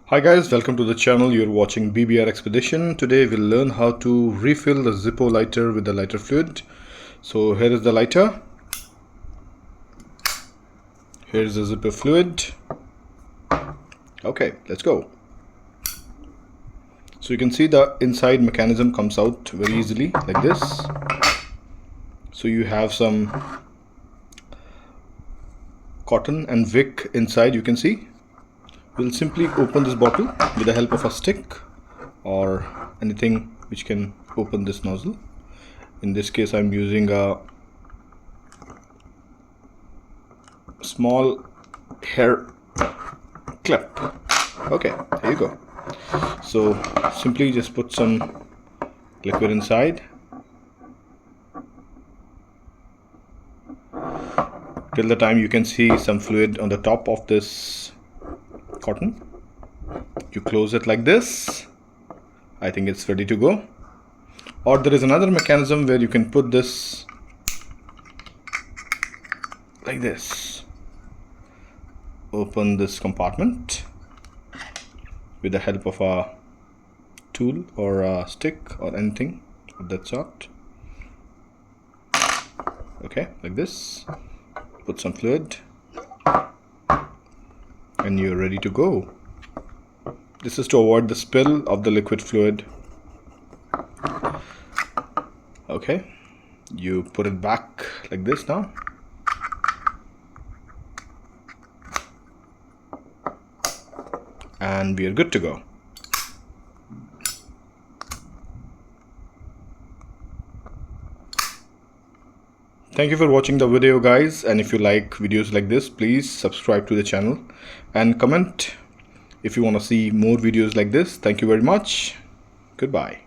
Hi guys, welcome to the channel. You're watching BBR Expedition. Today we'll learn how to refill the Zippo lighter with the lighter fluid. So here is the lighter. Here's the Zippo fluid. Okay, let's go. So you can see the inside mechanism comes out very easily like this. So you have some cotton and wick inside, you can see. We'll simply open this bottle with the help of a stick or anything which can open this nozzle. In this case I'm using a small hair clip. Okay, here you go. So simply just put some liquid inside. Till the time you can see some fluid on the top of this cotton. You close it like this. I think it's ready to go. Or there is another mechanism where you can put this like this. Open this compartment with the help of a tool or a stick or anything of that sort. Okay, like this. Put some fluid and you're ready to go. This is to avoid the spill of the liquid fluid. Okay, you put it back like this now. And we are good to go. Thank you for watching the video guys, and if you like videos like this, please subscribe to the channel and comment if you want to see more videos like this. Thank you very much. Goodbye.